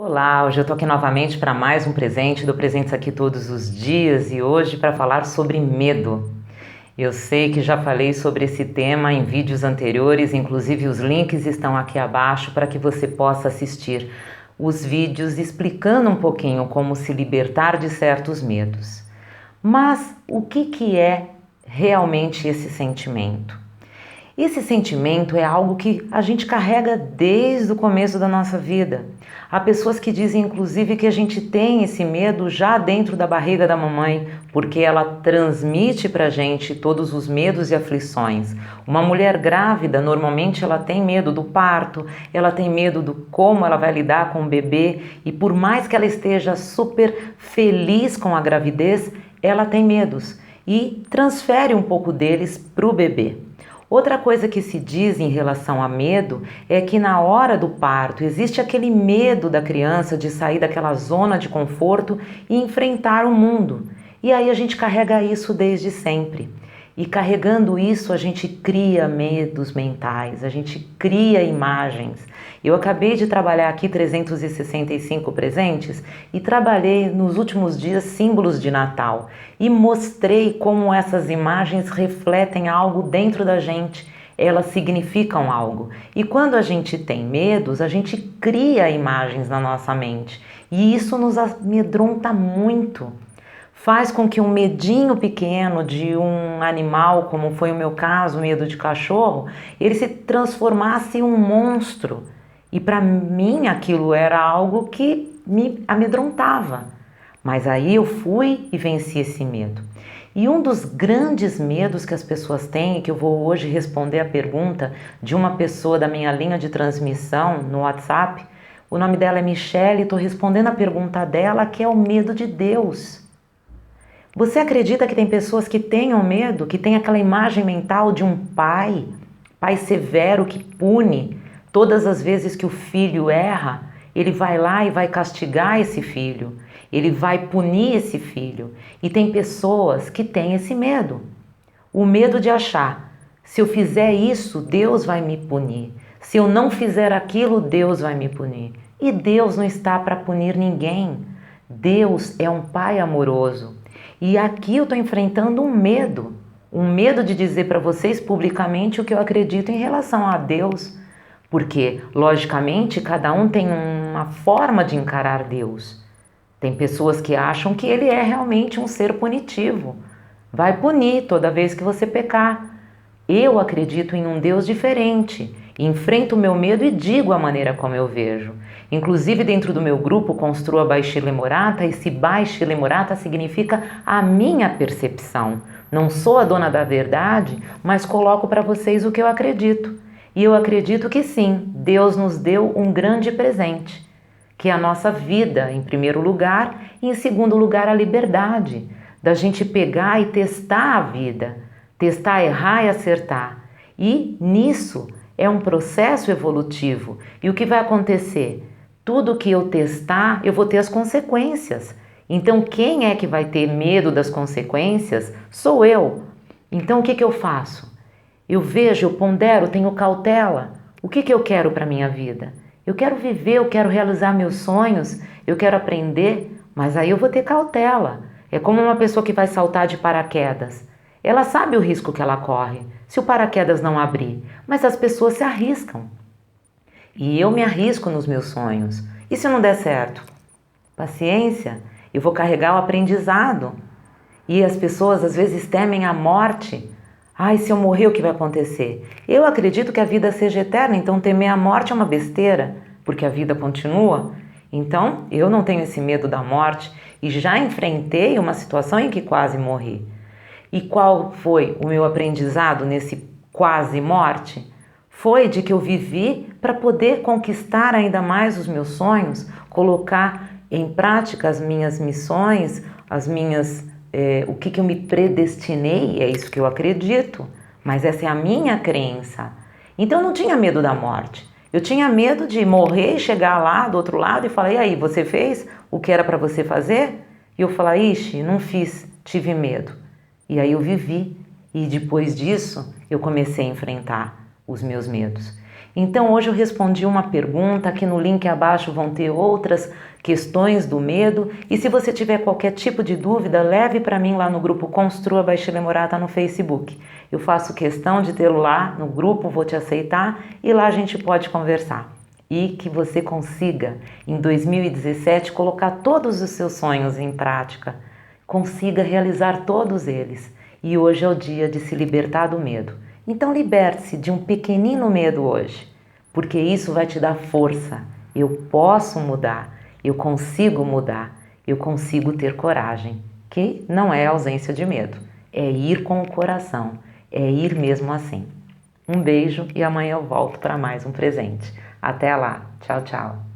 Olá, hoje eu tô aqui novamente para mais um presente do Presentes Aqui Todos os Dias e hoje para falar sobre medo. Eu sei que já falei sobre esse tema em vídeos anteriores, inclusive os links estão aqui abaixo para que você possa assistir os vídeos explicando um pouquinho como se libertar de certos medos. Mas o que é realmente esse sentimento? Esse sentimento é algo que a gente carrega desde o começo da nossa vida. Há pessoas que dizem, inclusive, que a gente tem esse medo já dentro da barriga da mamãe, porque ela transmite pra gente todos os medos e aflições. Uma mulher grávida, normalmente, ela tem medo do parto, ela tem medo do como ela vai lidar com o bebê, e por mais que ela esteja super feliz com a gravidez, ela tem medos e transfere um pouco deles pro bebê. Outra coisa que se diz em relação a medo é que na hora do parto existe aquele medo da criança de sair daquela zona de conforto e enfrentar o mundo. E aí a gente carrega isso desde sempre. E carregando isso a gente cria medos mentais, a gente cria imagens. Eu acabei de trabalhar aqui 365 presentes e trabalhei nos últimos dias símbolos de Natal e mostrei como essas imagens refletem algo dentro da gente, elas significam algo. E quando a gente tem medos, a gente cria imagens na nossa mente e isso nos amedronta muito. Faz com que um medinho pequeno de um animal, como foi o meu caso, o medo de cachorro, ele se transformasse em um monstro. E para mim aquilo era algo que me amedrontava. Mas aí eu fui e venci esse medo. E um dos grandes medos que as pessoas têm, que eu vou hoje responder a pergunta de uma pessoa da minha linha de transmissão no WhatsApp, o nome dela é Michele, estou respondendo a pergunta dela, que é o medo de Deus. Você acredita que tem pessoas que tenham medo, que tem aquela imagem mental de um pai severo que pune todas as vezes que o filho erra? Ele vai lá e vai castigar esse filho, ele vai punir esse filho. E tem pessoas que têm esse medo, o medo de achar, se eu fizer isso, Deus vai me punir. Se eu não fizer aquilo, Deus vai me punir. E Deus não está para punir ninguém. Deus é um pai amoroso. E aqui eu estou enfrentando um medo de dizer para vocês publicamente o que eu acredito em relação a Deus, porque, logicamente, cada um tem uma forma de encarar Deus. Tem pessoas que acham que ele é realmente um ser punitivo, vai punir toda vez que você pecar. Eu acredito em um Deus diferente, enfrento o meu medo e digo a maneira como eu vejo. Inclusive dentro do meu grupo Construa Baixe Lemorata, esse Baixe Lemorata significa a minha percepção. Não sou a dona da verdade, mas coloco para vocês o que eu acredito. E eu acredito que sim, Deus nos deu um grande presente, que é a nossa vida em primeiro lugar e em segundo lugar a liberdade, da gente pegar e testar a vida, testar, errar e acertar. E nisso é um processo evolutivo. E o que vai acontecer? Tudo que eu testar, eu vou ter as consequências. Então, quem é que vai ter medo das consequências? Sou eu. Então, o que eu faço? Eu vejo, eu pondero, tenho cautela. O que eu quero para a minha vida? Eu quero viver, eu quero realizar meus sonhos, eu quero aprender, mas aí eu vou ter cautela. É como uma pessoa que vai saltar de paraquedas. Ela sabe o risco que ela corre, se o paraquedas não abrir, mas as pessoas se arriscam. E eu me arrisco nos meus sonhos. E se não der certo? Paciência, eu vou carregar o aprendizado. E as pessoas às vezes temem a morte. Ai, se eu morrer, o que vai acontecer? Eu acredito que a vida seja eterna, então temer a morte é uma besteira, porque a vida continua. Então, eu não tenho esse medo da morte e já enfrentei uma situação em que quase morri. E qual foi o meu aprendizado nesse quase morte? Foi de que eu vivi para poder conquistar ainda mais os meus sonhos, colocar em prática as minhas missões, o que eu me predestinei, é isso que eu acredito, mas essa é a minha crença. Então eu não tinha medo da morte, eu tinha medo de morrer e chegar lá do outro lado e falar, e aí, você fez o que era para você fazer? E eu falar, ixi, não fiz, tive medo. E aí eu vivi, e depois disso eu comecei a enfrentar os meus medos. Então hoje eu respondi uma pergunta, aqui no link abaixo vão ter outras questões do medo, e se você tiver qualquer tipo de dúvida, leve para mim lá no grupo Construa Baixile Morata no Facebook. Eu faço questão de tê-lo lá no grupo, vou te aceitar e lá a gente pode conversar. E que você consiga, em 2017, colocar todos os seus sonhos em prática, consiga realizar todos eles. E hoje é o dia de se libertar do medo. Então liberte-se de um pequenino medo hoje, porque isso vai te dar força. Eu posso mudar, eu consigo mudar, eu consigo ter coragem, que não é ausência de medo, é ir com o coração, é ir mesmo assim. Um beijo e amanhã eu volto para mais um presente. Até lá, tchau, tchau.